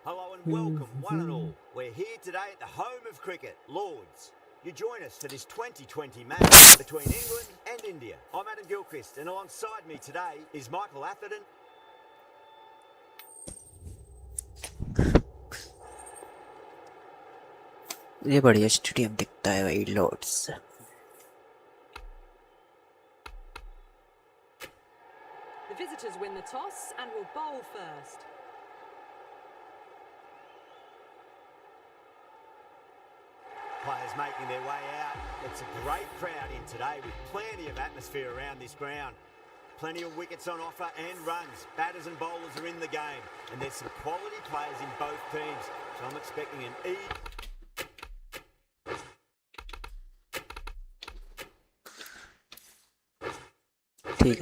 Hello and welcome, one and all. We're here today at the home of cricket, Lords. You join us for this 2020 match between England and India. I'm Adam Gilchrist, and alongside me today is Michael Atherton. ये बढ़िया stadium दिखता है भाई Lord's. The visitors win the toss and will bowl first. Players making their way out. It's a great crowd in today with plenty of atmosphere around this ground. Plenty of wickets on offer and runs. Batters and bowlers are in the game. And there's some quality players in both teams. So I'm expecting an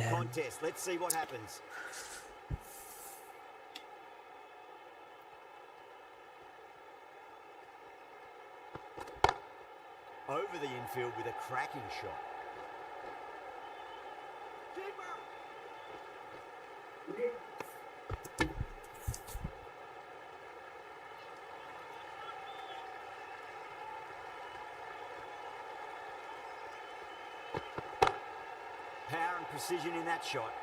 contest. Let's see what happens. Over the infield with a cracking shot. Power and precision in that shot.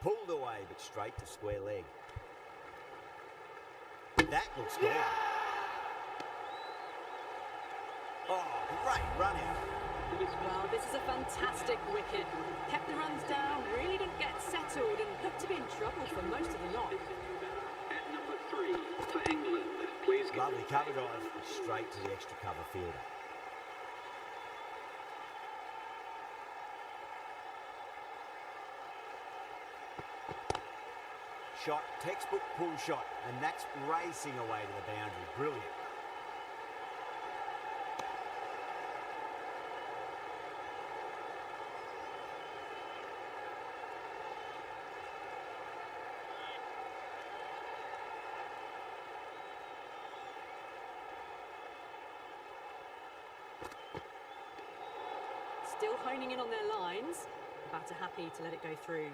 Pulled away, but straight to square leg. That looks good. Oh, great run out. Well, this is a fantastic wicket. Kept the runs down, really didn't get settled and looked to be in trouble for most of the knock. At number 3 for England, please. Lovely cover drive, straight to the extra cover fielder. Shot, textbook pull shot, and that's racing away to the boundary. Brilliant. Still honing in on their lines. Batter happy to let it go through.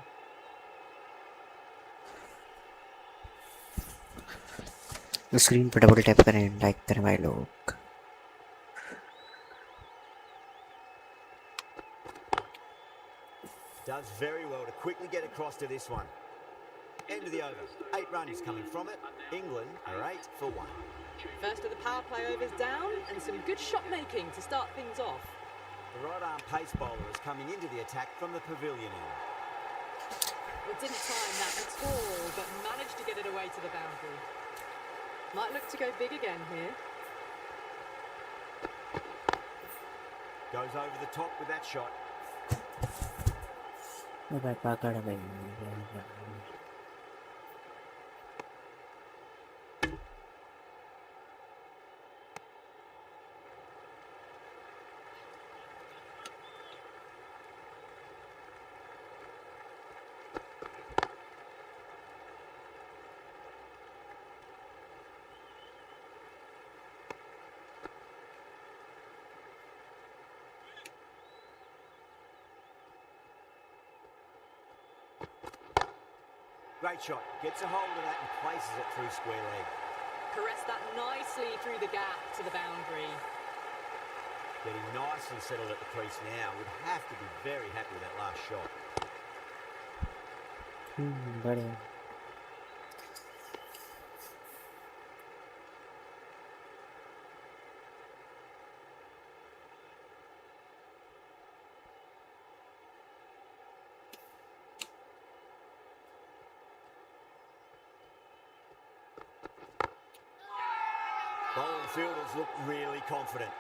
Screen पर double tap करें, like करें भाई लोग. Does very well to quickly get across to this one. End of the over. 8 runs coming from it. England are 8 for 1. First of the power play overs down and some good shot making to start things off. The right arm pace bowler is coming into the attack from the pavilion end. Well, didn't time that at all, but managed to get it away to the boundary. Might look to go big again here. Goes over the top with that shot. Great shot. Gets a hold of that and places it through square leg. Caressed that nicely through the gap to the boundary. Getting nicely settled at the crease now. Would have to be very happy with that last shot. बढ़िया. Bowling fielders look really confident.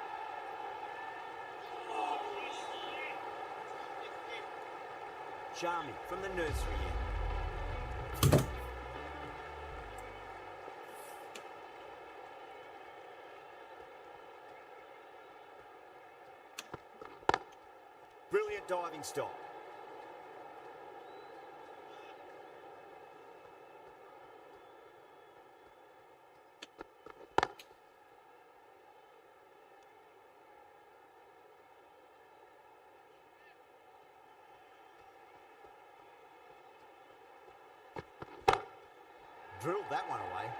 Charming from the nursery end. Brilliant diving stop. drilled that one away.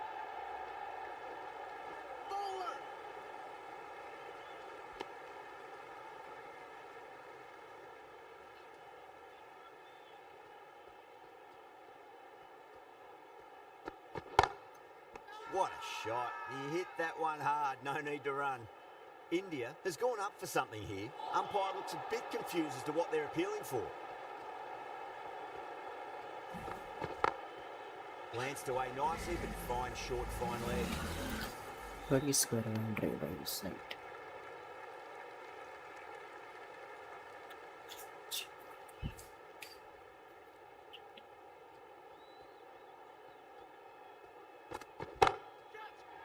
What a shot. He hit that one hard, no need to run. India has gone up for something here. Umpire looks a bit confused as to what they're appealing for. Glanced away nicely, but fine short, fine leg. Very square boundary by his side.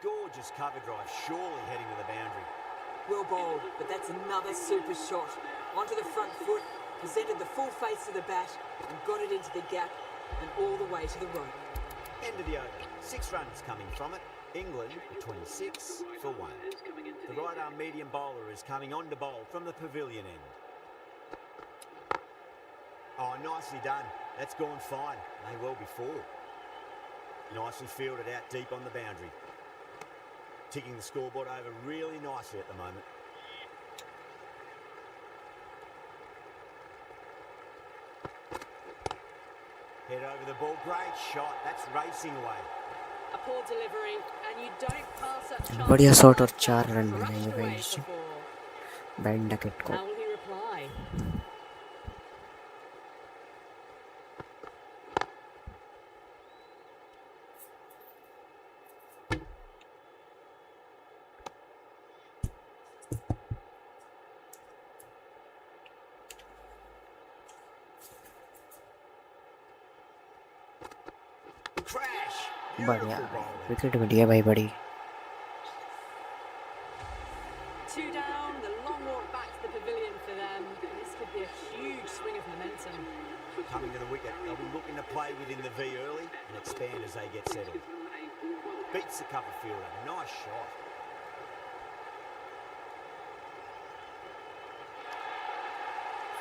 Gorgeous cover drive, surely heading to the boundary. Well bowled, but that's another super shot. Onto the front foot, presented the full face of the bat and got it into the gap and all the way to the rope. End of the over. 6 runs coming from it. England 26 for 1. The right arm medium bowler is coming on to bowl from the pavilion end. Oh, nicely done. That's gone fine. May well be 4. Nicely fielded out deep on the boundary. Ticking the scoreboard over really nicely at the moment. Head over the ball, great shot. That's racing away. A poor delivery, and you don't pass up chances बढ़िया shot और like 4 that. Run Brushed बनाएंगे away भाई इससे before. Band Duckett को. How will he reply? Crash. बढ़िया Beautiful bowling. Wicket मिल गया भाई बड़ी. 2 down, the long walk back to the pavilion for them. This could be a huge swing of momentum. Coming to the wicket, they'll be looking to play within the V early and expand as they get settled. Beats the cover fielder. Nice shot.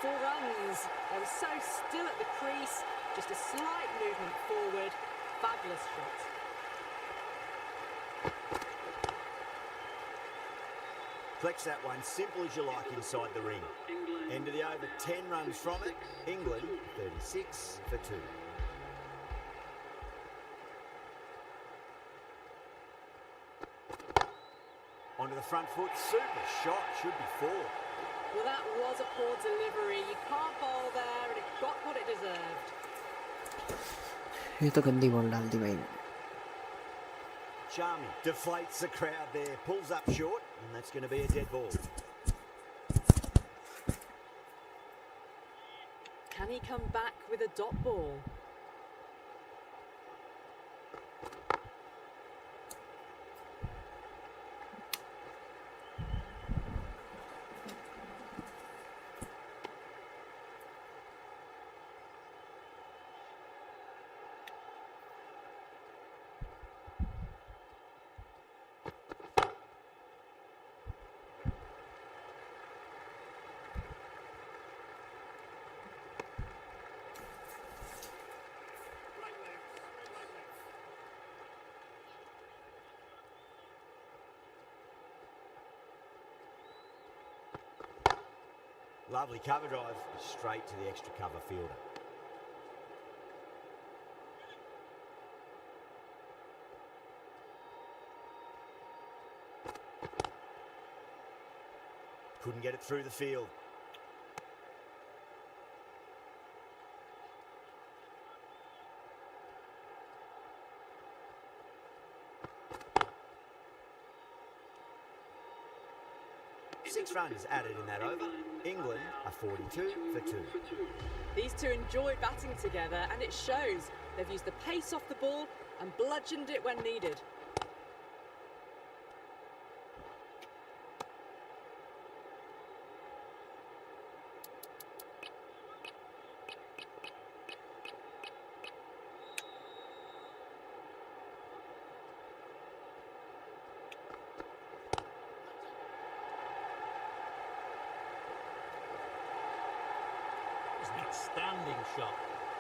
Four runs. They were so still at the crease. Just a slight movement forward. Fabulous shot. Flex that one, simple as you like inside the ring. End of the over, 10 runs from it. England 36 for 2. Onto the front foot, super shot, should be 4. Well, that was a poor delivery. You can't bowl there, and it got what it deserved. ये तो गंदी ball डाल दी भाई ने. Charming, deflates the crowd there, pulls up short, and that's going to be a dead ball. Can he come back with a dot ball? Lovely cover drive, straight to the extra cover fielder. Couldn't get it through the field. Six runs added in that over. England are 42 for 2. These two enjoy batting together, and it shows. They've used the pace off the ball and bludgeoned it when needed. Outstanding shot.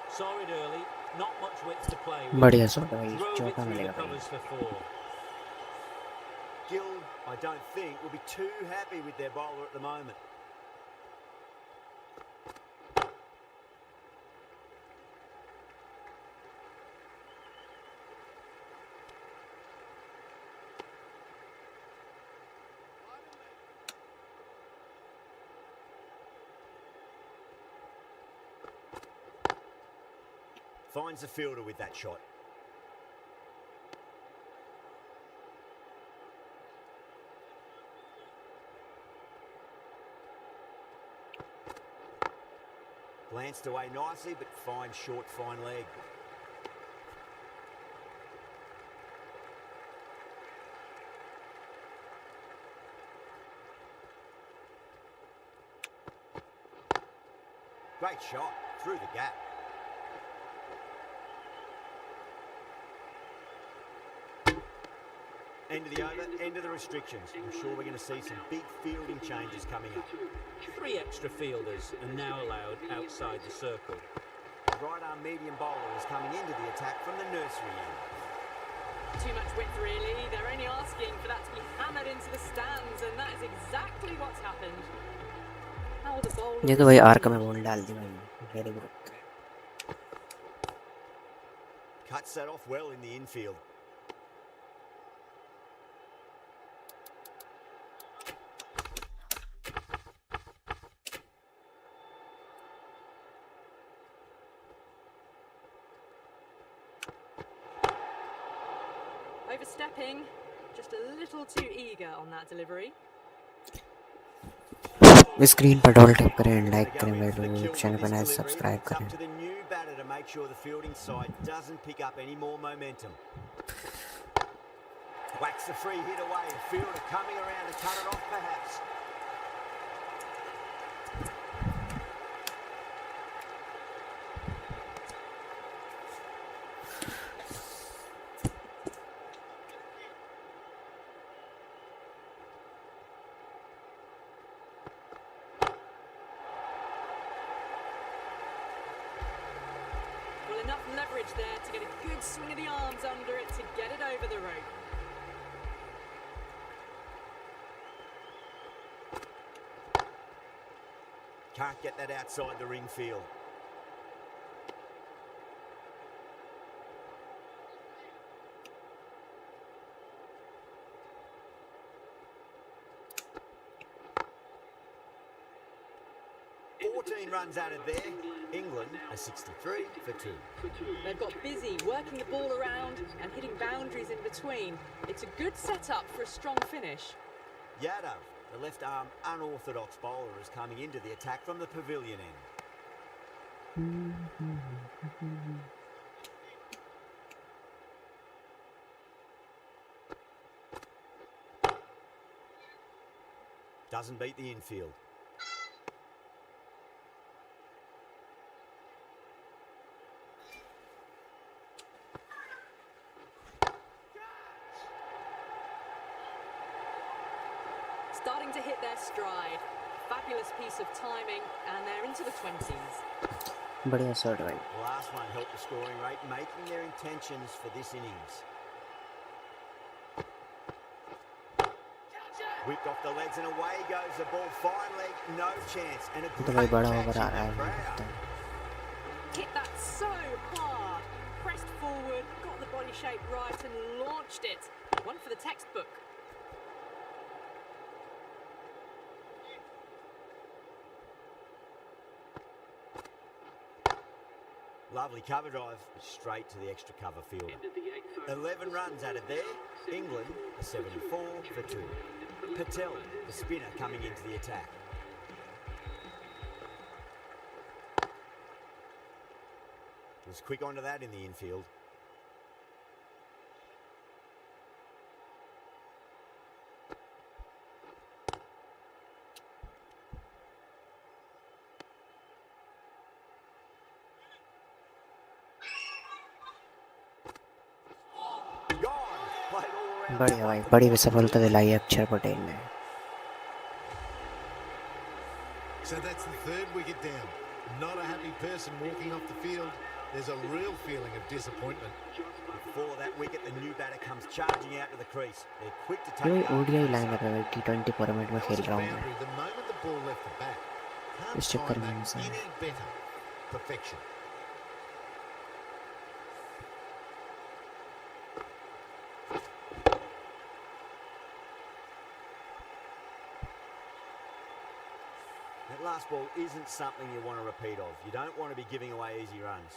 Saw it early, Not much width to play with. बढ़िया shot भाई, Drove it चौका through the मिलेगा भाई. covers for 4. Gill, I don't think, will be too happy with their bowler at the moment. Finds the fielder with that shot. Glanced away nicely, but fine short, fine leg. Great shot, through the gap. End of the over, end of the restrictions. I'm sure we're going to see some big fielding changes coming up. 3 extra fielders are now allowed outside the circle. The right arm medium bowler is coming into the attack from the nursery end. Too much width, really. They're only asking for that to be hammered into the stands, and that is exactly what's happened. How will the bowler... ये तो भाई arc में ball डाल दी भाई. Very good. Cuts that off well in the infield. Overstepping, just a little too eager on that delivery. Screen पर double tap करें, like करें, video channel पर नए सब्सक्राइब It's करें. up to the new batter to make sure the fielding side doesn't pick up any more momentum. Whacks the free hit away, and fielder coming around to cut it off perhaps. Well, enough leverage there to get a good swing of the arms under it to get it over the rope. Can't get that outside the ring field. Runs added there. England a 63 for 2. They've got busy working the ball around and hitting boundaries in between. It's a good setup for a strong finish. Yadav, the left arm unorthodox bowler, is coming into the attack from the pavilion end. Doesn't beat the infield. Starting to hit their stride. Fabulous piece of timing, and they're into the 20s. बढ़िया shot भाई. The last one helped the scoring rate, making their intentions for this innings. Whipped off the legs and away goes the ball. Fine leg, no chance. And a तो great भाई बड़ा catch over uh in रहा the है. crowd. Hit that so hard. Pressed forward, got the body shape right, and launched it. One for the textbook. Lovely cover drive, straight to the extra cover fielder. 11 runs added there. England a 74 for 2. Patel, the spinner, coming into the attack. Was quick onto that in the infield. बढ़िया भाई, बड़ी सफलता दिलाई अक्षर पटेल ने. So that's the third wicket down. Not a happy person walking off the field. there's a real feeling of disappointment. Before that wicket, the new batter comes charging out to the crease. They're quick to ये take ODI lineup है भाई T20 format में That खेल was a रहा हूँ मैं boundary the moment the ball left the bat. Can't इस चक्कर time में that ऐसा है। any better. Perfection. That last ball isn't something you want to repeat of. You don't want to be giving away easy runs.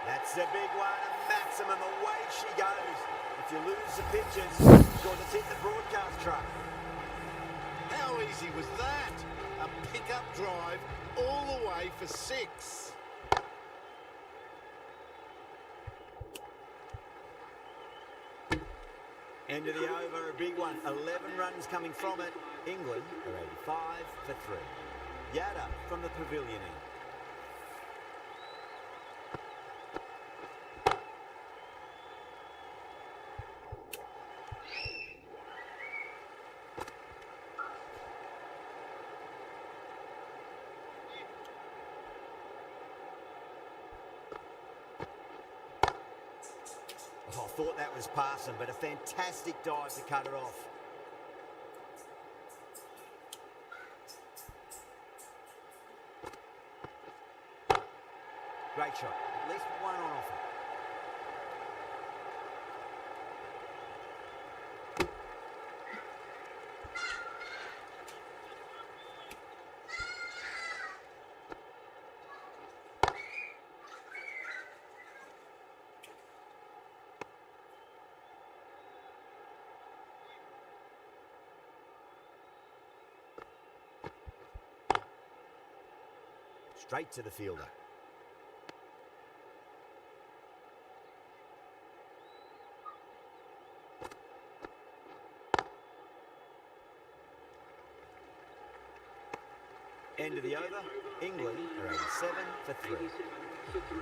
That's a big one, and Maximum, away she goes. If you lose the pitches, you've got to hit the broadcast truck. How easy was that? A pickup drive all the way for 6. End of the over, a big one. 11 runs coming from it. England are 85 for 3. Yada from the pavilion end. Oh, I thought that was passing, but a fantastic dive to cut it off. Great shot. At least one on offer. Straight to the fielder. End of the over. England are 87 for 3. 87 for 3.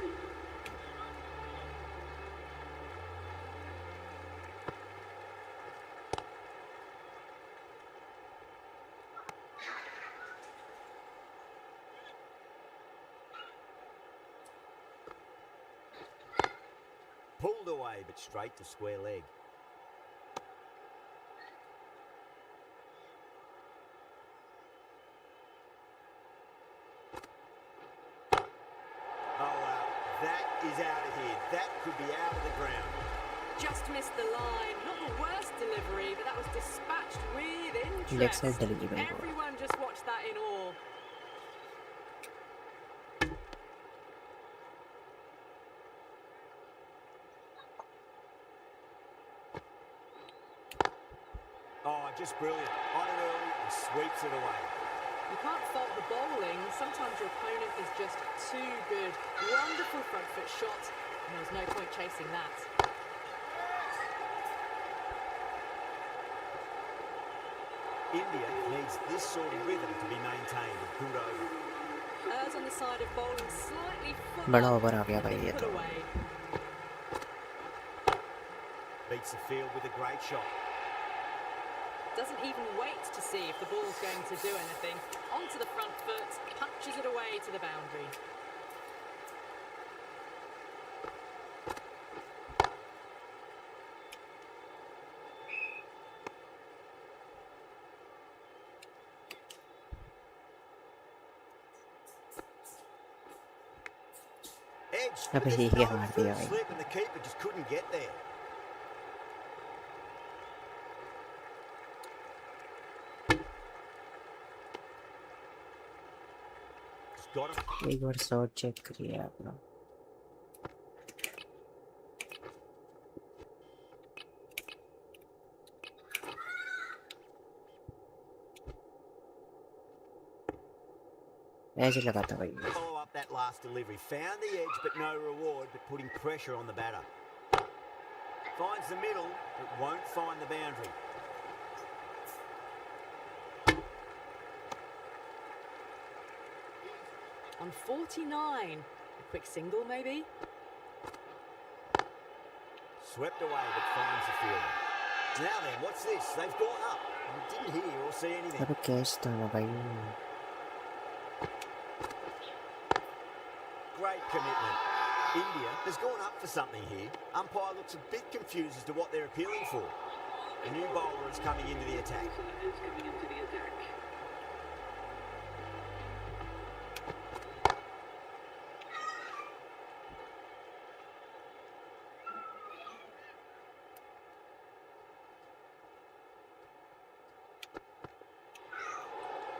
Pulled away, but straight to square leg. Oh, wow. That is out of here. That could be out of the ground. Just missed the line. Not the worst delivery, but that was dispatched with Let's interest. say delivery. Everyone just watched that in awe. Oh, just brilliant. On it early and sweeps it away. You can't fault the bowling. Sometimes your opponent is just too good. Wonderful front foot shot, and there was no point chasing that. India needs this sort of rhythm to be maintained. A good over. Errs on the side of bowling slightly बड़ा fuller over आ गया भाई than ये put तो away. Beats the field with a great shot. Doesn't even wait to see if the ball's going to do anything. Onto the front foot, punches it away to the boundary. Edge. अबे But ये there's क्या no मार full दिया भाई slip and the keeper just couldn't get there. Just got him. एक बार shot check करिए आप लोग ऐसे लगाता भाई Follow up that last delivery. Found the edge, but no reward, but putting pressure on the batter. Finds the middle, but won't find the boundary. On 49. A quick single, maybe? Swept away, but finds the fielder. Now then, what's this? They've gone up. I didn't hear or see anything. अबे catch था ना भाई. Great commitment. India has gone up for something here. Umpire looks a bit confused as to what they're appealing for. A new bowler is coming into the attack.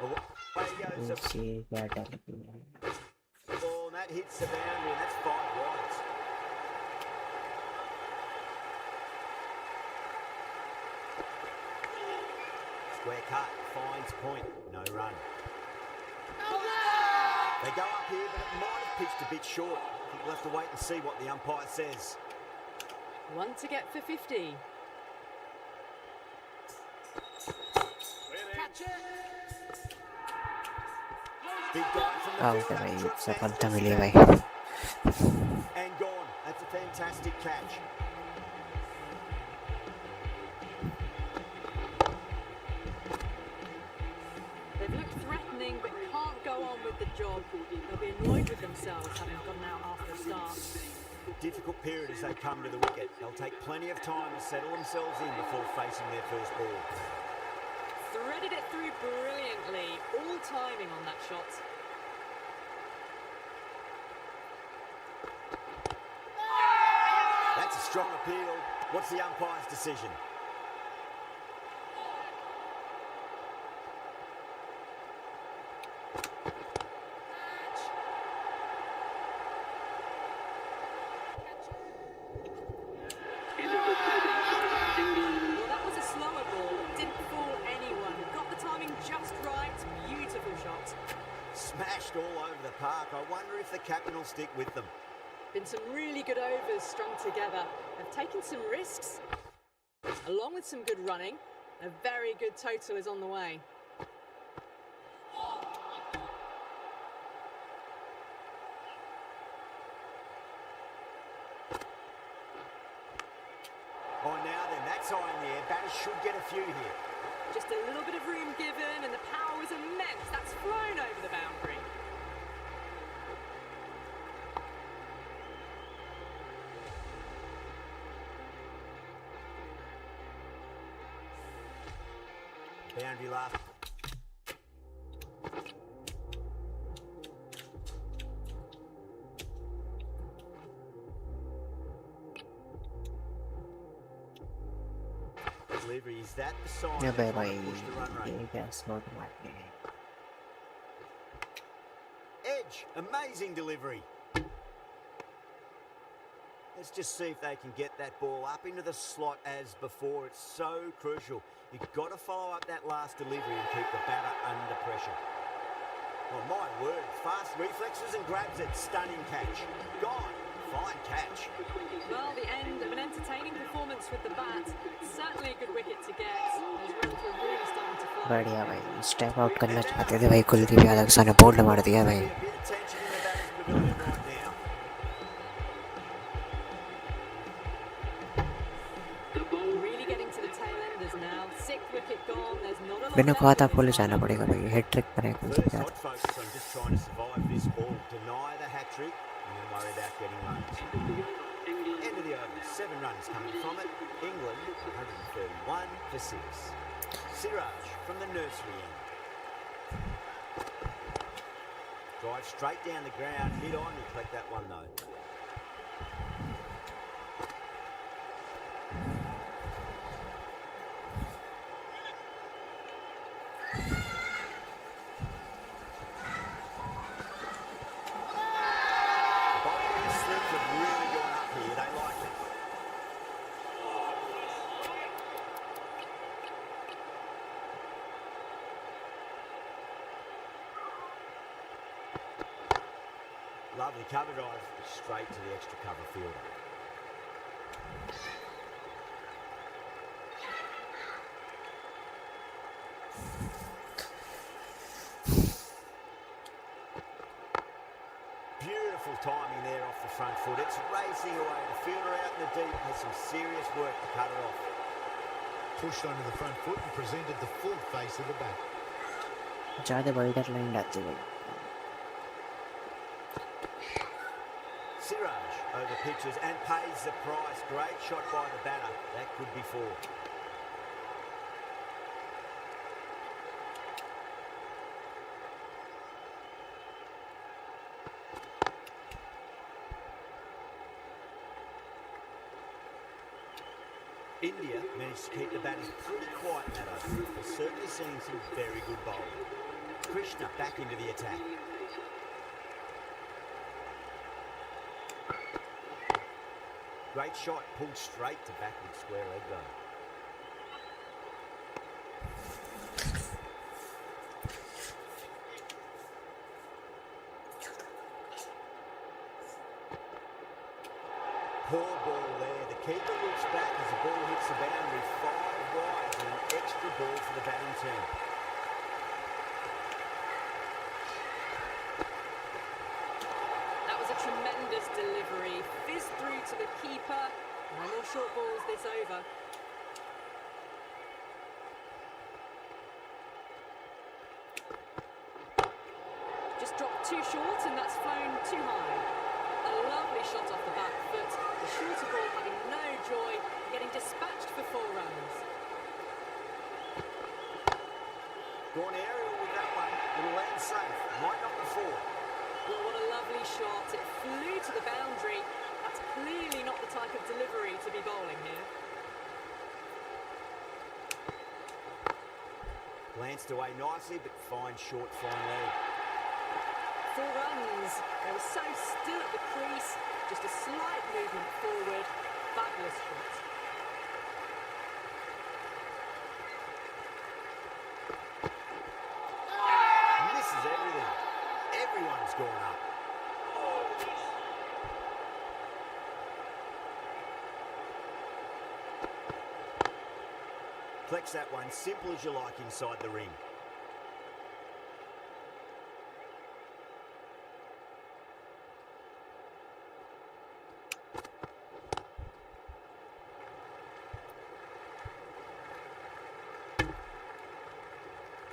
Away goes the See that. ball, and that hits the boundary, and that's 5 wides. Square cut, finds point, no run. They go up here, but it might have pitched a bit short. I think we'll have to wait and see what the umpire says. One to get for 50. Big dive from the Out fielder, भाई drops सफलता down, मिली भाई. and gone. That's a fantastic catch. They've looked threatening but can't go on with the job. They'll be annoyed with themselves having gotten out after a start. Difficult period as they come to the wicket. They'll take plenty of time to settle themselves in before facing their first ball. Threaded it through brilliantly. All timing on that shot. That's a strong appeal. What's the umpire's decision? Well, that was a slower ball. Didn't fool anyone. Got the timing just right. Beautiful shot. Smashed all over the park. I wonder if the captain will stick with them. Been some really good overs strung together. They've taken some risks, along with some good running. A very good total is on the way. Oh, now then, that's high in the air. Batters should get a few here. Just a little bit of room given, and the power was immense. That's flown over the boundary. Boundary last. Delivery, is that the sign? Yeah, they're भाई trying to push the run rate? ये क्या slot मारने हैं. Edge, amazing delivery. Let's just see if they can get that ball up into the slot as before. It's so crucial. You've got to follow up that last delivery and keep the batter under pressure. Oh, my word. Fast reflexes and grabs it. Stunning catch. Gone. Fine catch. Well, the end of an entertaining performance with the bat. Certainly a good wicket to get. Those runs were really starting to fly. बढ़िया भाई. Step out करना चाहते थे भाई. कुलदीप यादव के सामने bold मार दिया भाई. A bit of tension in the batter's pavilion right now. Really getting to the tail enders now. 6th wicket gone. There's not a lot मैंने left कहा था in the आपको ले side. जाना पड़ेगा भाई. हेड ट्रिक करें Kuldeep First, Yadav. I'd focus on just trying to survive this ball, deny the hat-trick, and then worry about getting runs. End of the over. 7 runs coming from it. England, 131 for 6. Siraj from the nursery end. Drive straight down the ground, mid-on, you collect that one though. The bowling and slips have really gone up here, they like it. Lovely cover drive, straight to the extra cover fielder. Beautiful timing there off the front foot. It's racing away. The fielder out in the deep has some serious work to cut it off. pushed onto the front foot and presented the full face of the bat. ज़्यादा wider line डालते भाई. Siraj over pitches and pays the price. Great shot by the batter. That could be four. India managed to keep the batters pretty quiet in that over. They're certainly seeing some very good bowling. Krishna back into the attack. Great shot, pulled straight to backward square leg though. Poor ball there. The keeper looks back as the ball hits the boundary. 5 wide and an extra ball for the batting team. That was a tremendous delivery. Fizzed through to the keeper. No more short balls this over. Just dropped too short and that's flown too high. A lovely shot off the back foot. The shorter ball having no joy, getting dispatched for 4 runs. Gone aerial with that one. It'll land safe. Might not be 4. Well, what a lovely shot. It flew to the boundary. That's clearly not the type of delivery to be bowling here. Glanced away nicely, but fine short fine leg. 4 runs. They were so still at the crease. Just a slight movement forward. Fabulous shot. Misses everything. Everyone's gone up. Flex that one, simple as you like inside the ring.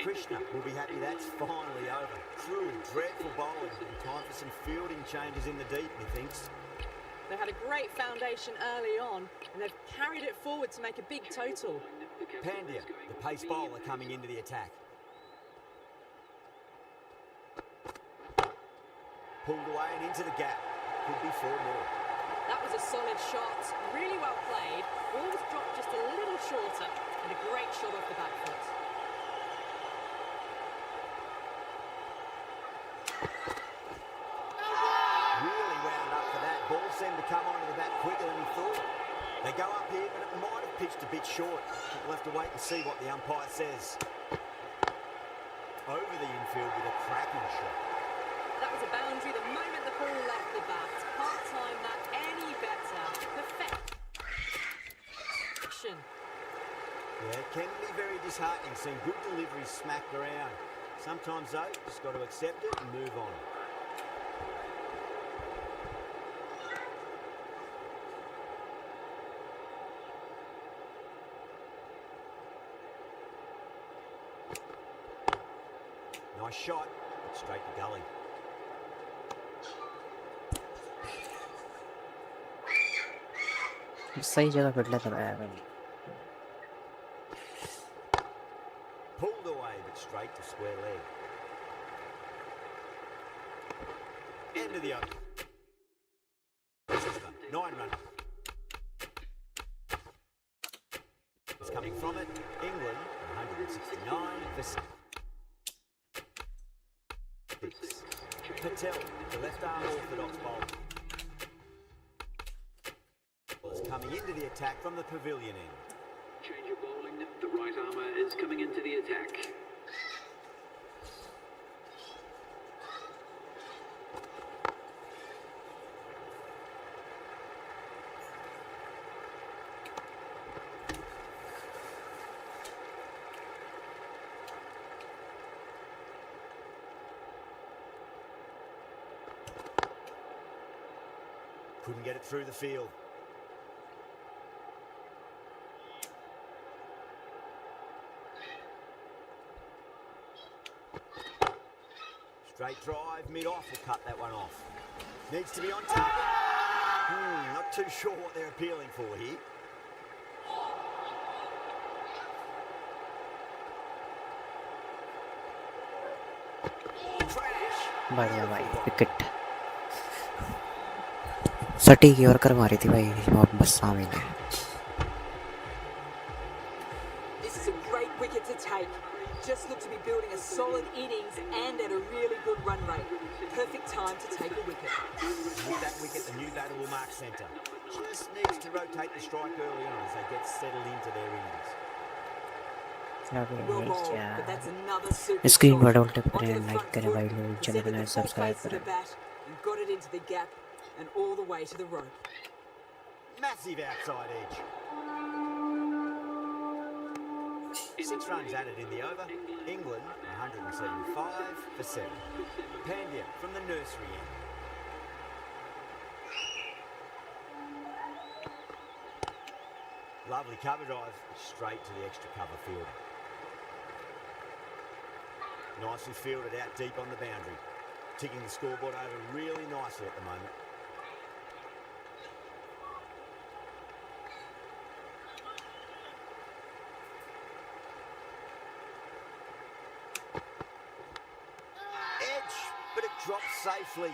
Krishna will be happy that's finally over. True, dreadful bowling. And time for some fielding changes in the deep, he thinks. They had a great foundation early on, and they've carried it forward to make a big total. Pandya, the pace bowler, coming into the attack. Pulled away and into the gap. Could be 4 more. That was a solid shot, really well played. Ball was dropped just a little shorter, and a great shot off the back foot. Really wound up for that. Ball seemed to come onto the bat quicker than he thought. They go up here, but it might have pitched a bit short. We'll have to wait and see what the umpire says. Over the infield with a cracking shot. That was a boundary the moment the ball left the bat. Can't time that any better. Perfection. Yeah, it can be very disheartening seeing good deliveries smacked around. Sometimes though, just got to accept it and move on. Nice shot, but straight to gully. सही जगह fit लग रहा है भाई. Pulled away, but straight to square leg. End of the over. 9 run. It's coming from it. England, 169 for 6. Patel, the left arm orthodox bowler. Is coming into the attack from the pavilion end. Change of bowling. The right armour is coming into the attack. Couldn't get it through the field. Straight drive, mid-off will cut that one off. Needs to be on target. Not too sure what they're appealing for here. Trash. बढ़िया भाई wicket सटीक yorker मारी थी भाई मोहम्मद सामी ने. This is a great wicket to take. Just look to be building a solid innings and at a really good run rate. Perfect time to take a wicket. With that wicket, the new batter will mark centre. Just needs to rotate the strike early on as they get settled into their innings. Well bowled, but that's another super screen shot. पर double tap Onto करें, the like front करें foot, भाई लोग, channel presented को the full subscribe face of the करें. bat and got it into the gap and all the way to the rope. Massive outside edge. 6 runs added in the over. England 175 for 7. Pandya from the nursery end. Lovely cover drive, straight to the extra cover fielder. Nicely fielded out deep on the boundary. Ticking the scoreboard over really nicely at the moment. Edge, but it drops safely.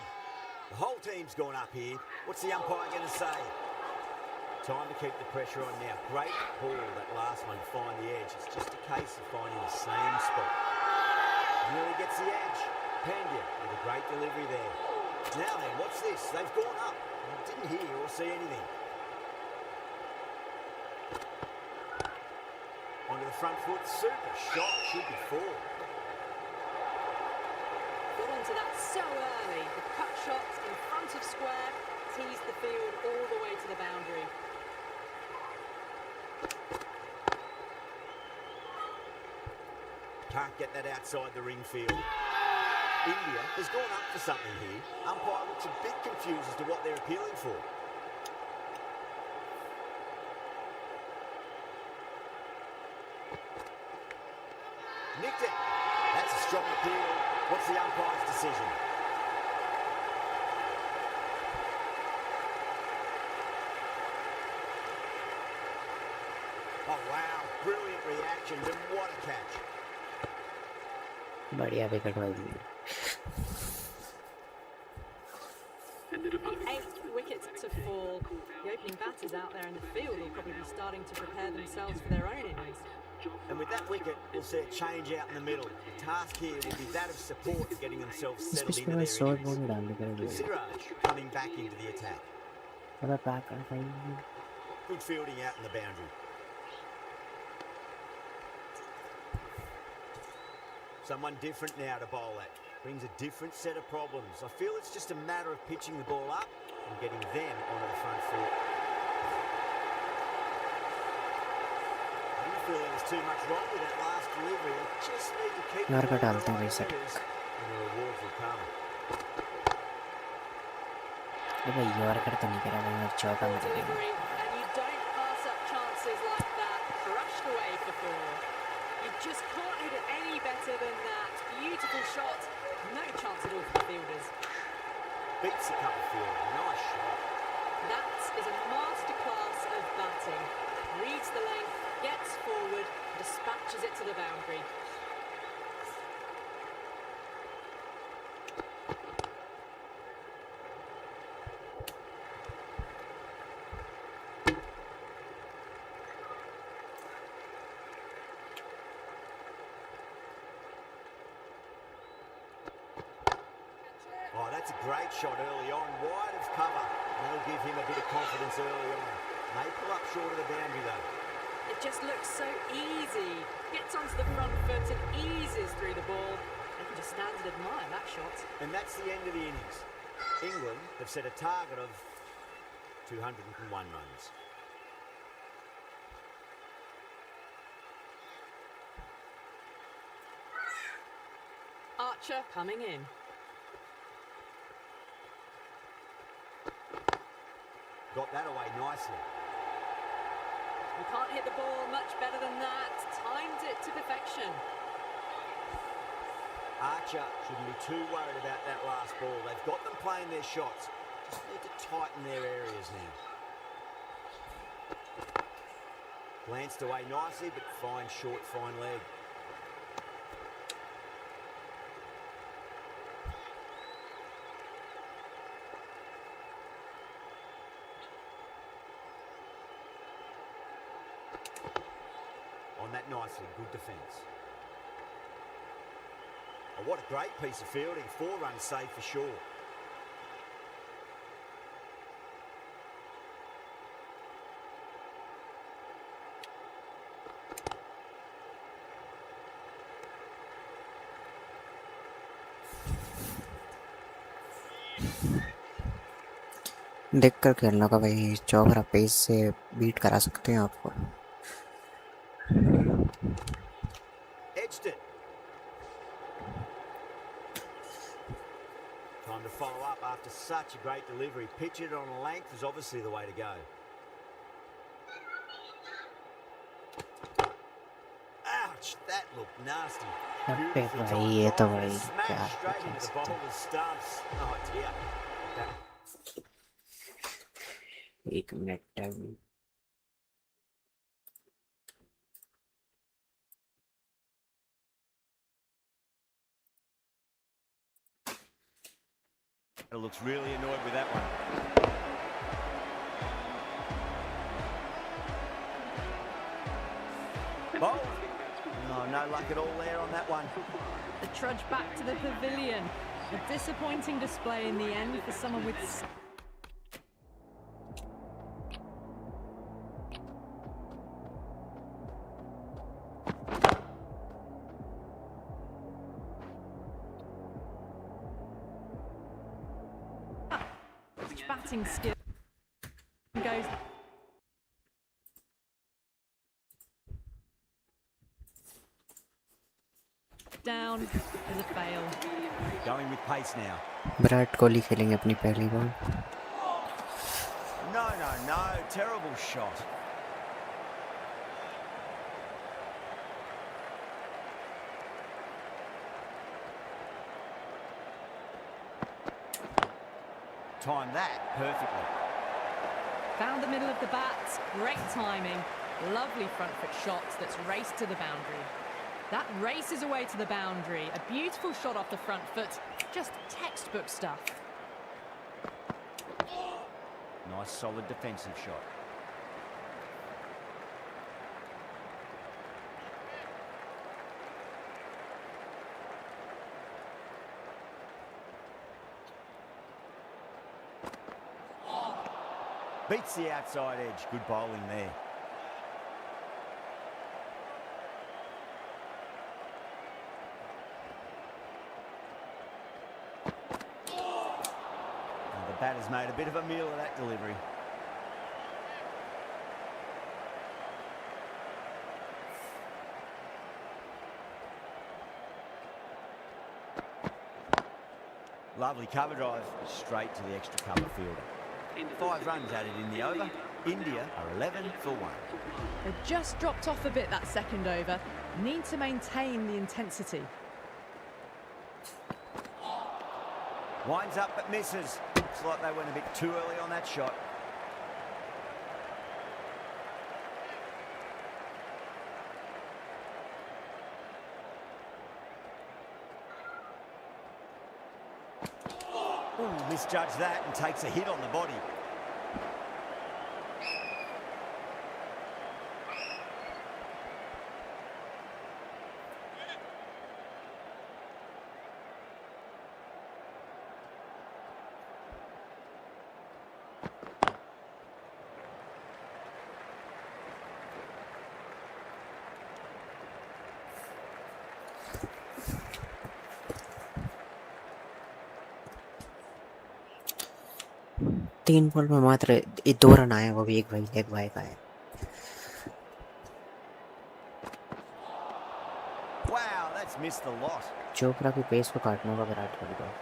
The whole team's gone up here. What's the umpire going to say? Time to keep the pressure on now. Great ball, that last one, to find the edge. It's just a case of finding the same spot. Really gets the edge. Pandya with a great delivery there. Now then, watch this. They've gone up. Didn't hear or see anything. Onto the front foot. Super shot. Should be 4. Got onto that so early. The cut shot in front of square teased the field all the way to the boundary. Can't get that outside the ring field. India has gone up for something here. Umpire looks a bit confused as to what they're appealing for. Nicked it. That's a strong appeal. What's the umpire's decision? Oh wow, brilliant reaction and what a catch. बढ़िया wicket भाई. 8 wickets to fall. The opening batters out there in the field will probably be starting to prepare themselves for their own innings. And with that wicket, we'll see a change out in the middle. The task here will be that of support, getting themselves settled इसमें into मैं their short innings. Ball डालने का With है. Siraj coming back into the attack. अबे back कर भाई. Good fielding out in the boundary. Someone different now to bowl at. Brings a different set of problems. I feel it's just a matter of pitching the ball up and getting them onto the front foot. I didn't feel there was too much wrong with that last delivery. They just need to keep यार का the ball डालते हैं right भाई sir. fingers and the rewards will come. भाई yorker तो नहीं करा भाई, मैं चौका में चले गया. Delivery, and you don't pass up chances like that. Crushed away for 4. You just can't hit it any better than that. Beautiful shot. No chance at all for the fielders. Beats the cover field. Nice shot. That is a masterclass of batting. Reads the length, gets forward, dispatches it to the boundary. Oh, that's a great shot early on. Wide of cover. That'll give him a bit of confidence early on. May pull up short of the boundary though. It just looks so easy. Gets onto the front foot and eases through the ball. You can just stand and admire that shot. And that's the end of the innings. England have set a target of 201 runs. Archer coming in. Got that away nicely. You can't hit the ball much better than that. Timed it to perfection. Archer shouldn't be too worried about that last ball. They've got them playing their shots. Just need to tighten their areas now. Glanced away nicely, but fine short, fine leg. On that nicely, good defence. Oh, what a great piece of fielding. 4 runs saved for sure. देख कर खेलना का भाई, चौकरा pace से beat करा सकते हैं आपको. Edged it. Time to follow up after such a great delivery. Pitch it on a length is obviously the way to go. Ouch, that looked nasty. अबे Beautifully भाई, timed ये तो drive भाई and a smash क्या straight कर into the सकते हैं. bowler's stumps. Oh dear. That 1 minute time. looks really annoyed with that one. Ball. Oh, no luck at all there on that one. The trudge back to the pavilion. A disappointing display in the end for someone with... batting skill goes down as a fail. Going with pace now. Virat Kohli खेलेंगे अपनी पहली ball. No, no, no. Terrible shot. Timed that perfectly. Found the middle of the bat, great timing, lovely front foot shot that's raced to the boundary. That races away to the boundary, a beautiful shot off the front foot, just textbook stuff. Nice solid defensive shot. Beats the outside edge. Good bowling there. And the batter's made a bit of a meal of that delivery. Lovely cover drive straight to the extra cover fielder. 5 runs added in the over. India are 11 for 1. They just dropped off a bit that second over. Need to maintain the intensity. Winds up but misses. Looks like they went a bit too early on that shot. Ooh, misjudged that and takes a hit on the body. तीन ball में मात्र 2 run आए, वो भी एक भाई का है. Wow, that's missed the lot. Chopra की पेस को काटना होगा विराट कोहली को.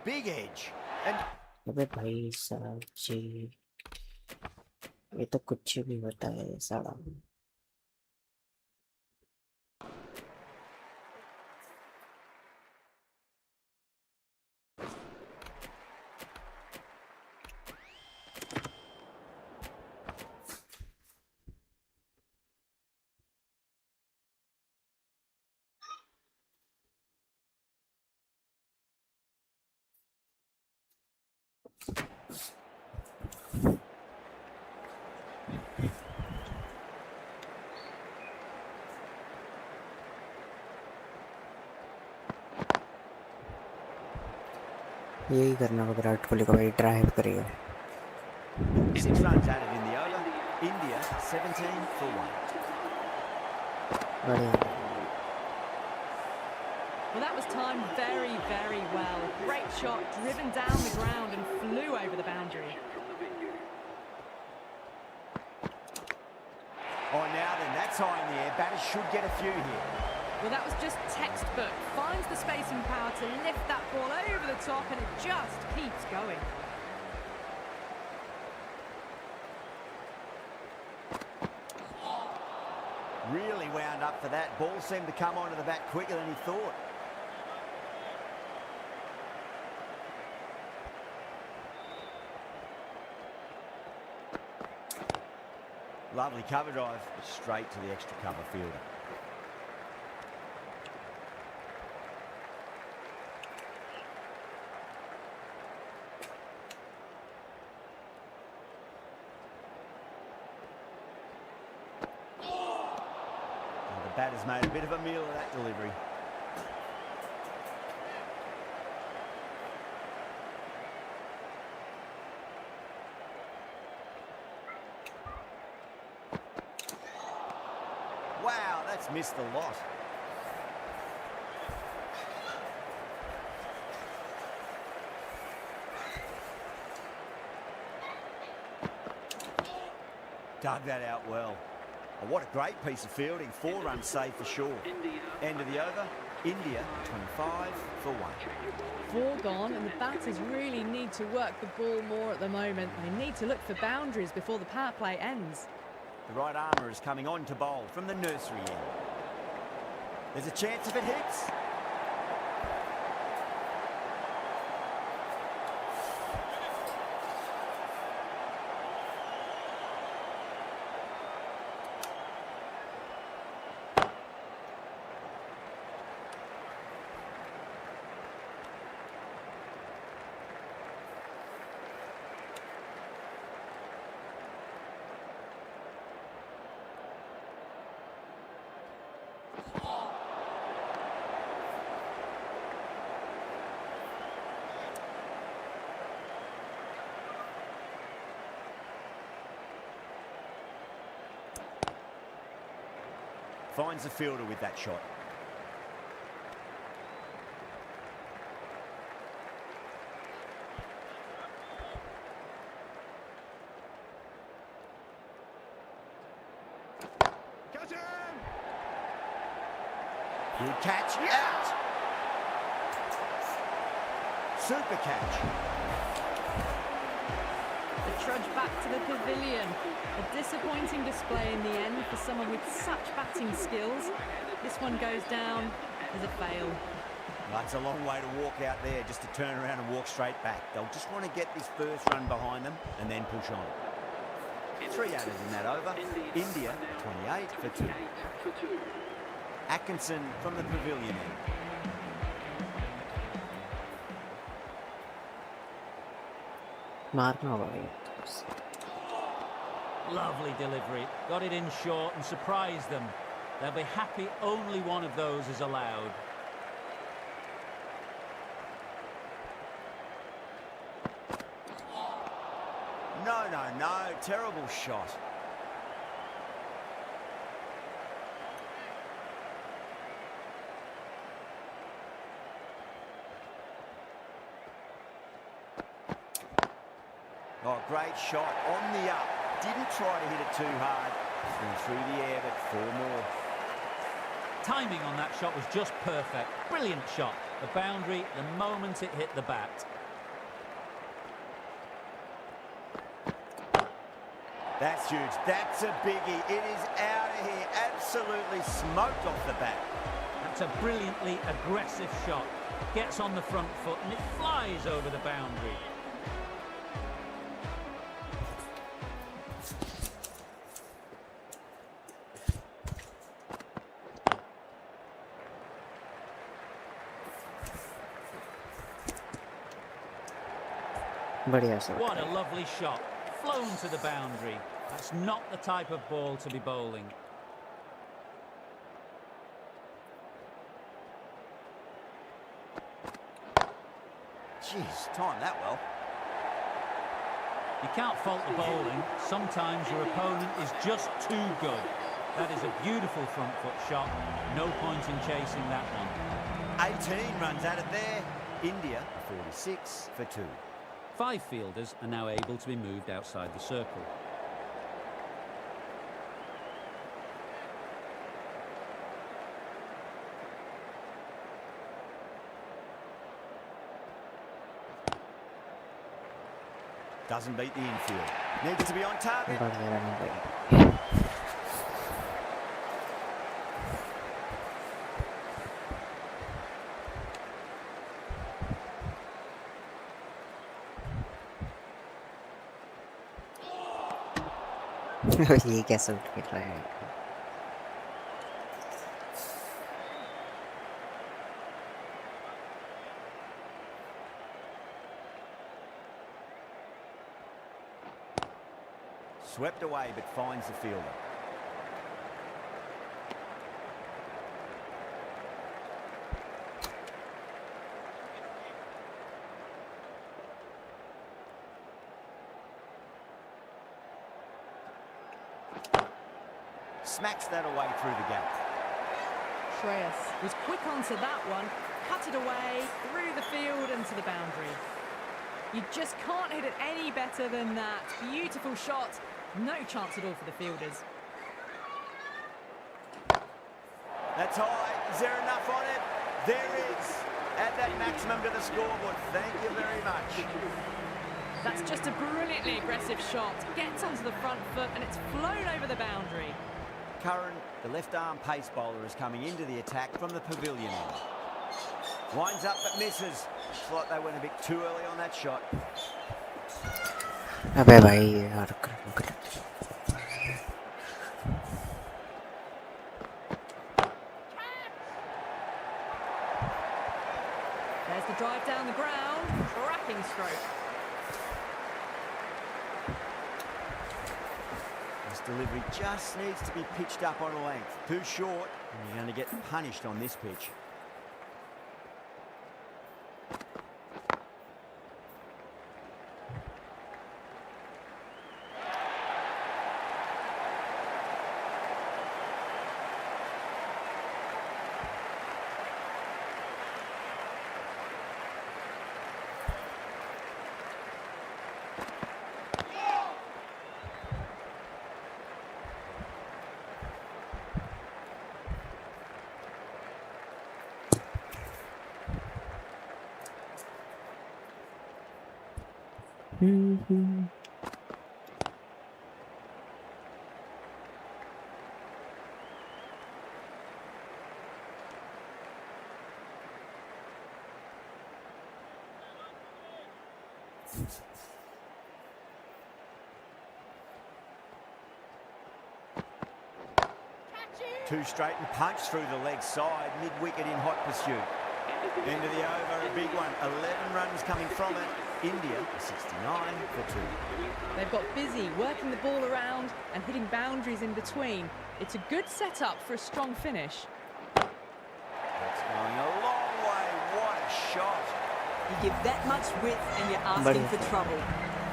big edge. And अबे भाई साहब जी, ये तो कुछ भी होता है साला। यही करना होगा विराट कोहली को भाई, ड्राइव करिए। 6 runs added in the over. India 17 for 1. बढ़िया। Well, that was timed very, very well. Great shot, driven down the ground and flew over the boundary. Oh, now then, that's high in the air. Batters should get a few here. Well, that was just textbook. Finds the space and power to lift that ball over the top, and it just keeps going. Really wound up for that. Ball seemed to come onto the bat quicker than he thought. Lovely cover drive, but straight to the extra cover fielder. The batter's made a bit of a meal of that delivery. Wow, that's missed a lot. Dug that out well. Oh, what a great piece of fielding. 4 runs saved for sure. End of the over. India 25 for 1. 4 gone, and the batters really need to work the ball more at the moment. They need to look for boundaries before the power play ends. The right armour is coming on to bowl from the nursery end. There's a chance if it hits. Finds the fielder with that shot. Cut him! Good catch. Out! Super catch. The trudge back to the pavilion. A disappointing display in the end for someone with such batting skills. This one goes down as a fail. That's a long way to walk out there just to turn around and walk straight back. They'll just want to get this first run behind them and then push on. 3 added in that over. India 28 for 2. Atkinson from the pavilion end. मारना होगा भाई। Lovely delivery. Got it in short and surprised them. They'll be happy only one of those is allowed. No. Terrible shot. Oh, great shot on the up. Didn't try to hit it too hard. Through the air, but 4 more. Timing on that shot was just perfect. Brilliant shot. The boundary the moment it hit the bat. That's huge. That's a biggie. It is out of here. Absolutely smoked off the bat. That's a brilliantly aggressive shot. Gets on the front foot and it flies over the boundary. बढ़िया shot What a lovely shot. Flown to the boundary. That's not the type of ball to be bowling. Jeez, timed that well. You can't fault the bowling. Sometimes your opponent is just too good. That is a beautiful front foot shot. No point in chasing that one. 18 runs at it there. India 46 for 2. 5 fielders are now able to be moved outside the circle. Doesn't beat the infield. Needs to be on target. बढ़िया running भाई ये कैसे उठ के रहा है Swept away but finds the fielder. Smacks that away through the gap. Shreyas was quick onto that one, cut it away, through the field and to the boundary. You just can't hit it any better than that. Beautiful shot. No chance at all for the fielders. That's high. Is there enough on it? There is. Add that maximum to the scoreboard. Thank you very much. That's just a brilliantly aggressive shot. Gets onto the front foot and it's flown over the boundary. Karein, the left-arm pace bowler, is coming into the attack from the pavilion end. Winds up but misses. Looks like they went a bit too early on that shot. अबे भाई यार There's the drive down the ground. Cracking stroke. This delivery just needs to be pitched up on a length. Too short, and you're going to get punished on this pitch. Two straight and punch through the leg side, mid-wicket in hot pursuit. End of the over, a big one. 11 runs coming from it. India 69 for 2. They've got busy working the ball around and hitting boundaries in between. It's a good setup for a strong finish. That's going a long way. What a shot. You give that much width and you're asking for trouble.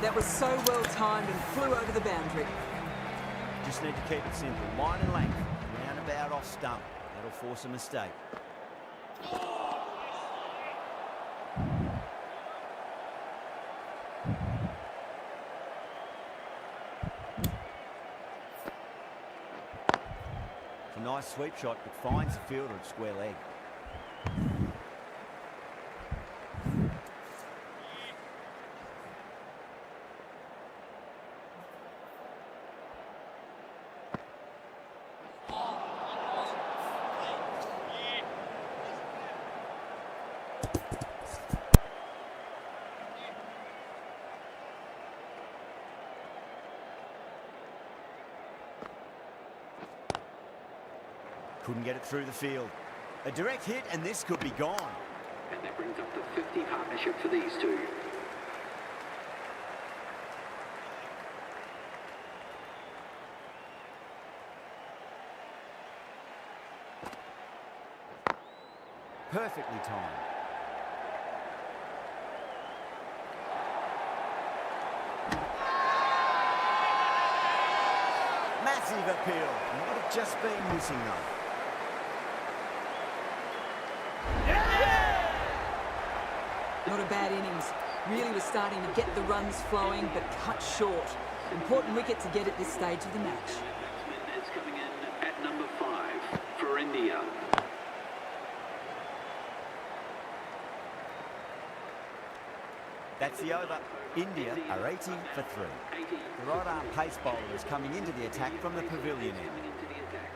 That was so well timed and flew over the boundary. Just need to keep it simple. Line and length. Roundabout off stump. That'll force a mistake. It's a nice sweep shot, but finds the fielder at square leg. Couldn't get it through the field. A direct hit and this could be gone. And that brings up the 50 partnership for these two. Perfectly timed. Massive appeal. Might have just been missing though. Not a bad innings. Really was starting to get the runs flowing, but cut short. Important wicket to get at this stage of the match. Batsman is coming in at number 5 for India. That's the over. India are 80 for 3. The right arm pace bowler is coming into the attack from the pavilion end. Into the attack.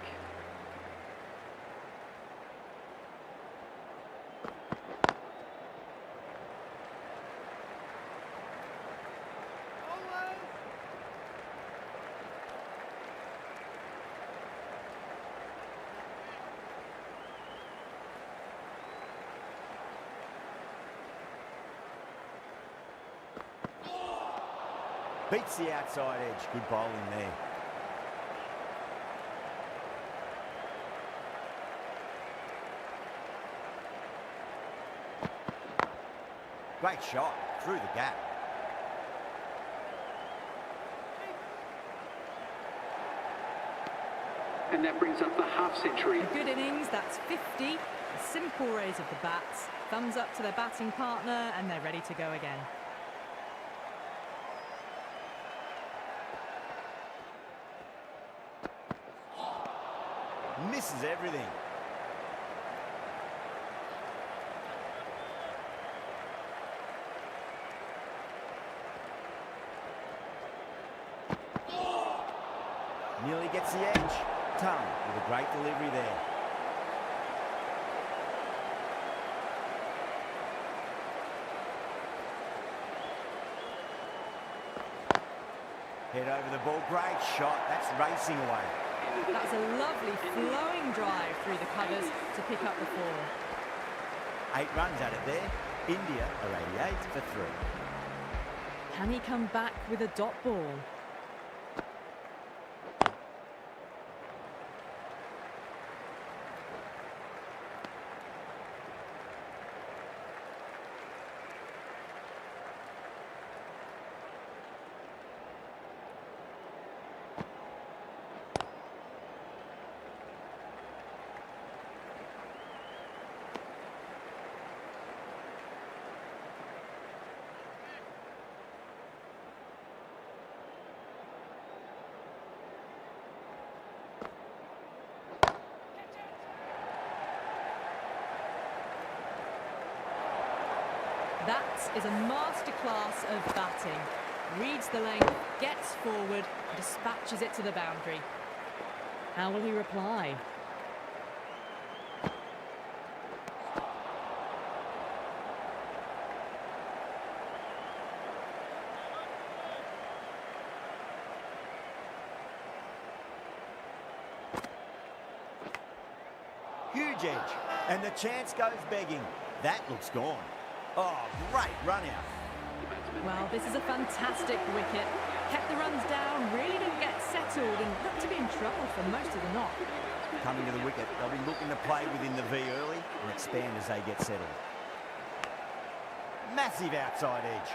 Beats the outside edge. Good bowling there. Great shot through the gap. And that brings up the half century. A good innings, that's 50. A simple raise of the bats. Thumbs up to their batting partner and they're ready to go again. Misses everything. Nearly gets the edge. Tongue with a great delivery there. Head over the ball. Great shot. That's racing away. That's a lovely flowing drive through the covers to pick up the 4. 8 runs at it there. India are 88 for 3. Can he come back with a dot ball? That is a masterclass of batting. Reads the length, gets forward, dispatches it to the boundary. How will he reply? Huge edge. And the chance goes begging. That looks gone. Oh, great run out. Well, this is a fantastic wicket. Kept the runs down, really didn't get settled and looked to be in trouble for most of the knock. Coming to the wicket, they'll be looking to play within the V early and expand as they get settled. Massive outside edge.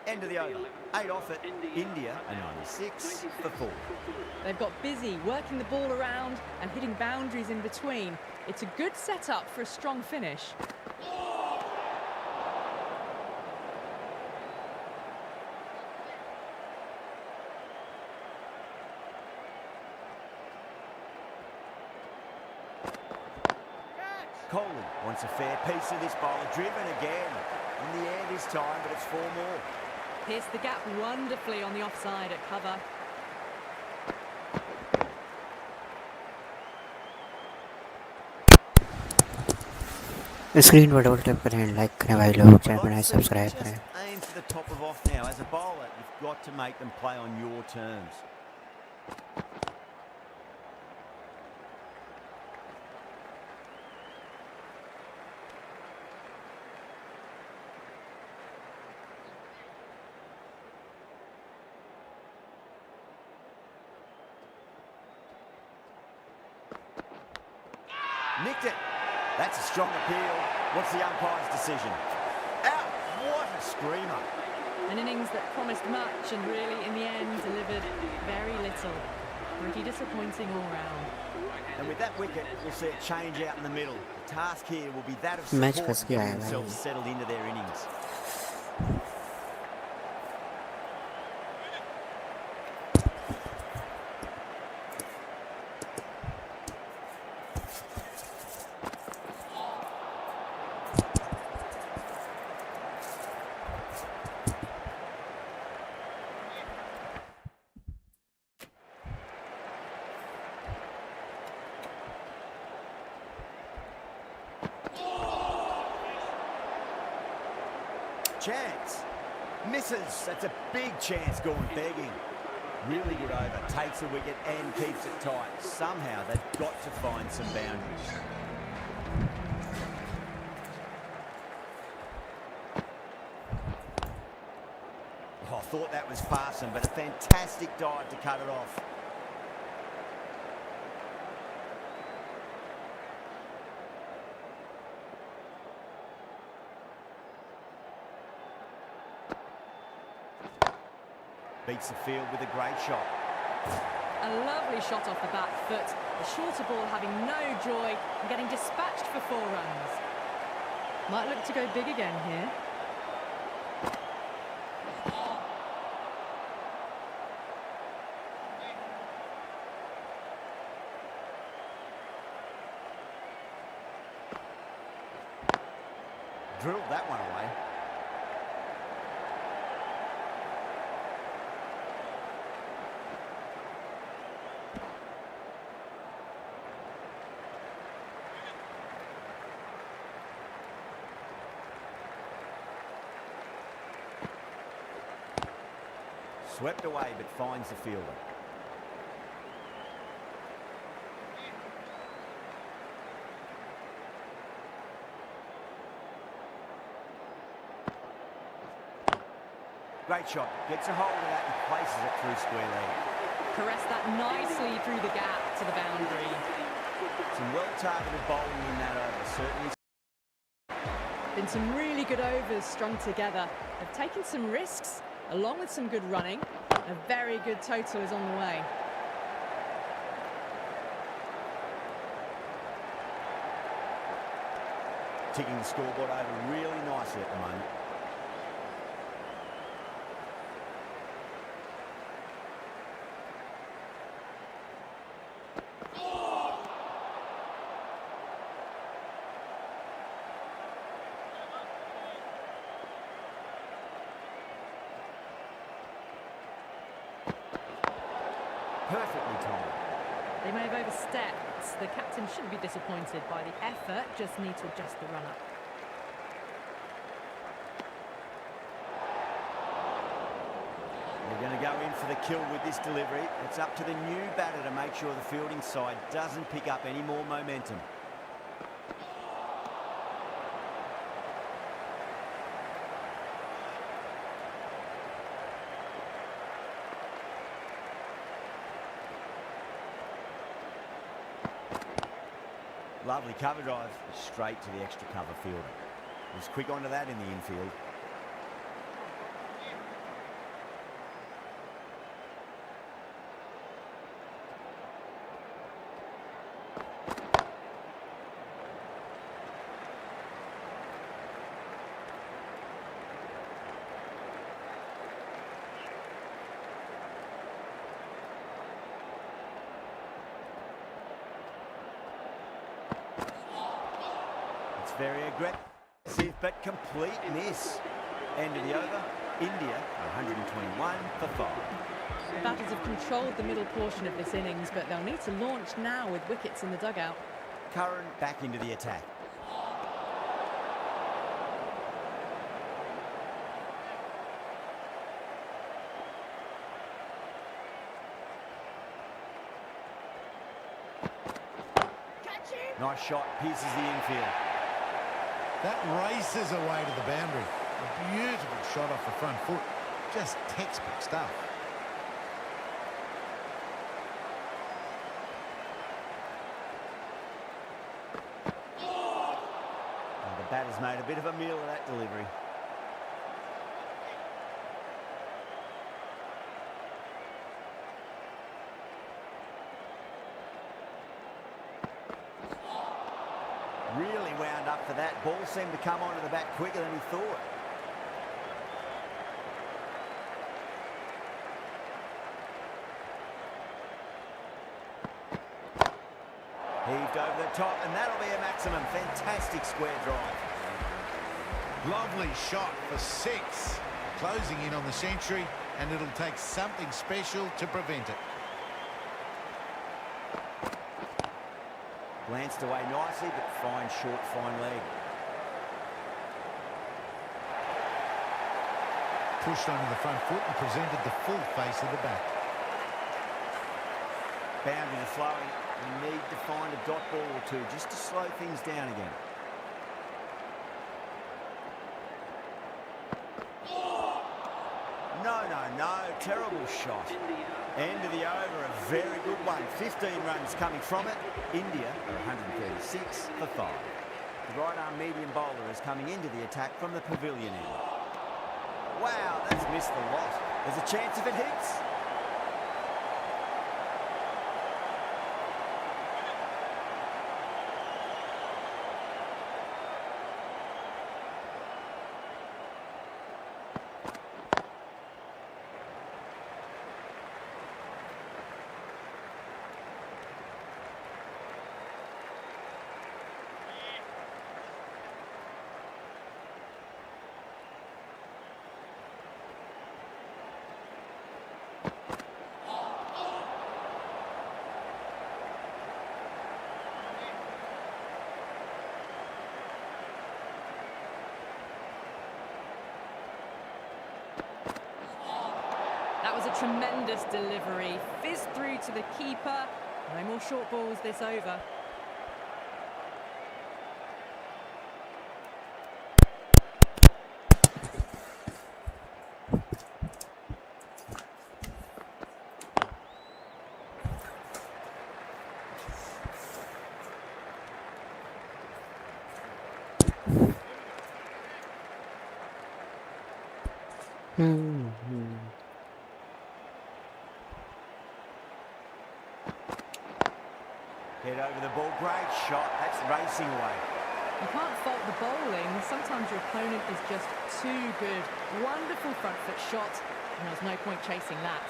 End of the over. 8 off it. India are 96 for 4. They've got busy working the ball around and hitting boundaries in between. It's a good setup for a strong finish. Kohli wants a fair piece of this bowler. Driven again. In the air this time, but it's 4 more. Pierced the gap wonderfully on the offside at cover. Screen पर double tap करें, like करें भाई लोग, channel बनाएं, subscribe करें। over the top of off now. As a bowler, you've got to make them play on your terms. Nicked it. That's a strong appeal. What's the umpire's decision? Out. What a screamer. An innings that promised much and really, in the end, delivered very little. Pretty disappointing all round. And with that wicket, we'll see a change out in the middle. The task here will be that of Match support फंस and गया getting है themselves भाई. settled into their innings. Chance. Misses. That's a big chance going begging. Really good over. Takes a wicket and keeps it tight. Somehow they've got to find some boundaries. Oh, I thought that was passing, but a fantastic dive to cut it off. Beats the field with a great shot. A lovely shot off the back foot. The shorter ball having no joy and getting dispatched for 4 runs. Might look to go big again here. Drilled that one away. Swept away, but finds the fielder. Great shot. Gets a hold of that and places it through square leg. Caressed that nicely through the gap to the boundary. Some well-targeted bowling in that over. Certainly. Been some really good overs strung together. They've taken some risks, along with some good running. A very good total is on the way. Ticking the scoreboard over really nicely at the moment. Perfectly timed. They may have overstepped. The captain shouldn't be disappointed by the effort, just need to adjust the run-up. They're going to go in for the kill with this delivery. It's up to the new batter to make sure the fielding side doesn't pick up any more momentum. Lovely cover drive, straight to the extra cover fielder. Was quick onto that in the infield. Very aggressive, but complete miss. End of the over. India, 121 for 5. The batters have controlled the middle portion of this innings, but they'll need to launch now with wickets in the dugout. Karein back into the attack. Nice shot, pierces the infield. That races away to the boundary. A beautiful shot off the front foot. Just textbook stuff. Well, the batter's made a bit of a meal of that delivery. Really wound up for that. Ball seemed to come onto the bat quicker than he thought. Heaved over the top, and that'll be a maximum. Fantastic square drive. Lovely shot for 6. Closing in on the century, and it'll take something special to prevent it. Glanced away nicely, but fine short, fine leg. Pushed onto the front foot and presented the full face of the bat. Boundaries are flowing. We need to find a dot ball or two just to slow things down again. No. Terrible shot. End of the over, a very good one. 15 runs coming from it. India are 136 for 5. The right-arm medium bowler is coming into the attack from the pavilion end. Wow, that's missed the lot. There's a chance if it hits. That was a tremendous delivery. Fizzed through to the keeper. No more short balls this over. Head over the ball, great shot. That's racing away. You can't fault the bowling. Sometimes your opponent is just too good. Wonderful front foot shot, and there's no point chasing that.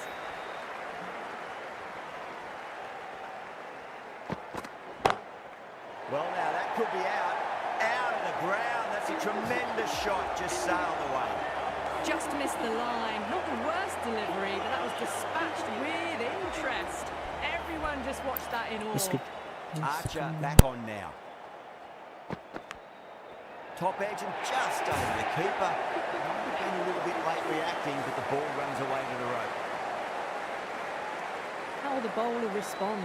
Well, now that could be out. Out of the ground. That's a tremendous shot. Just sailed away. Just missed the line. Not the worst delivery, but that was dispatched with interest. Everyone just watched that in awe. Archer back on now. Top edge and just over the keeper. Been a little bit late reacting, but the ball runs away to the rope. How will the bowler respond?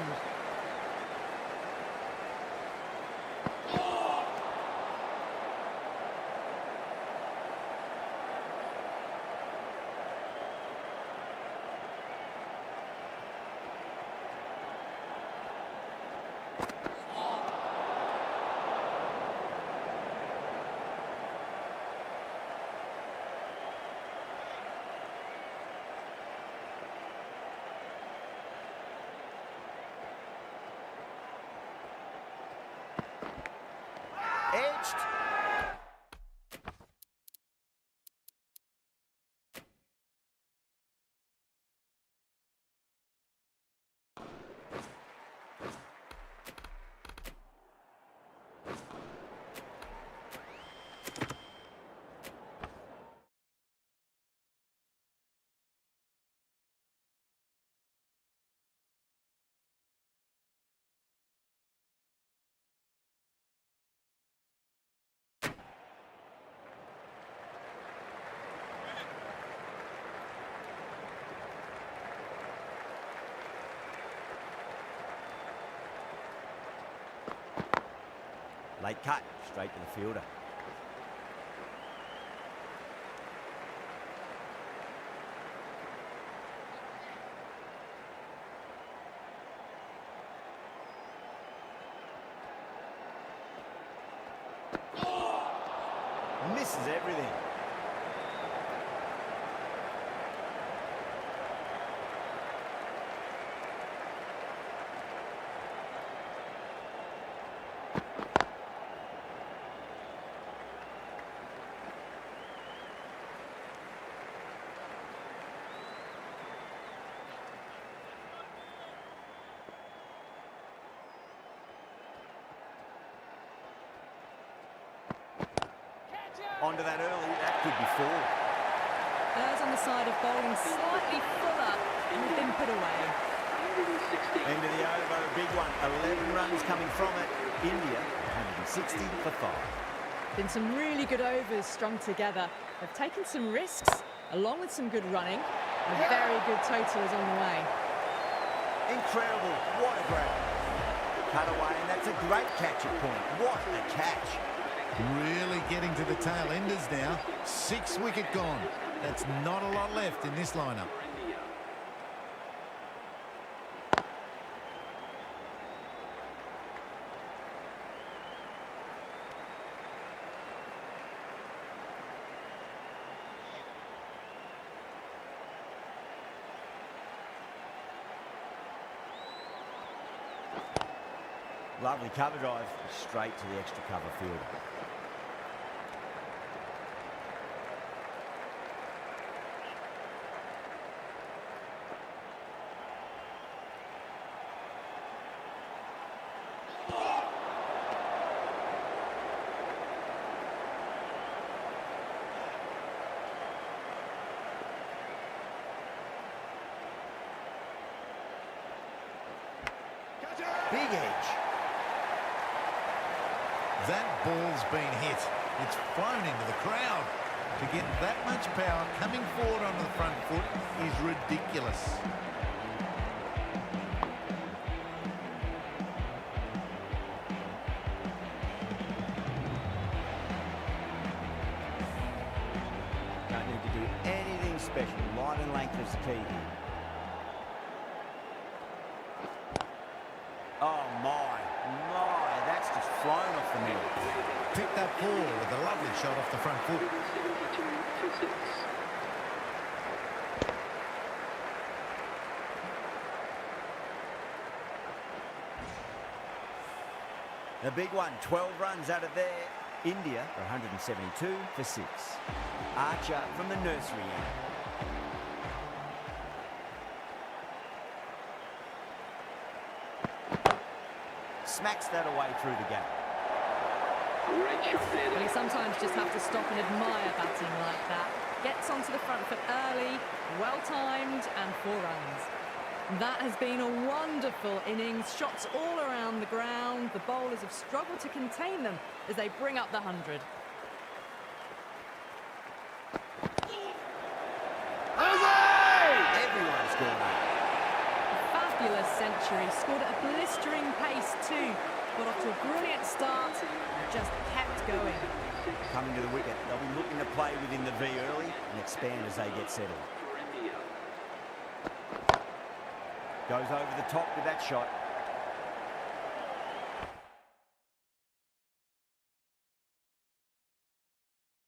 Late cut, straight to the fielder. Misses everything. Onto that early, that could be 4. Errs on the side of bowling slightly fuller and been put away. End of the over, a big one. 11 runs coming from it. India, 160 for 5. Been some really good overs strung together. They've taken some risks, along with some good running. A very good total is on the way. Incredible, what a grab. Cut away, and that's a great catch at point. What a catch. Really getting to the tail enders now. 6 wicket gone. That's not a lot left in this lineup. Lovely cover drive, straight to the extra cover field. Big edge. That ball's been hit. It's flown into the crowd. To get that much power coming forward onto the front foot is ridiculous. Don't need to do anything special. Line and length is key here. Oh my, that's just flown off the middle. Picked that ball with a lovely shot off the front foot. A big one, 12 runs out of there. India for 172 for 6. Archer from the nursery end. Smacks that away through the gap. Well, you sometimes just have to stop and admire batting like that. Gets onto the front foot early, well-timed, and 4 runs. That has been a wonderful innings. Shots all around the ground. The bowlers have struggled to contain them as they bring up the 100. Everyone's scored that. Fabulous century, scored at a blistering pace too. Got off to a brilliant start and just kept going. Coming to the wicket, they'll be looking to play within the V early and expand as they get settled. Goes over the top with that shot.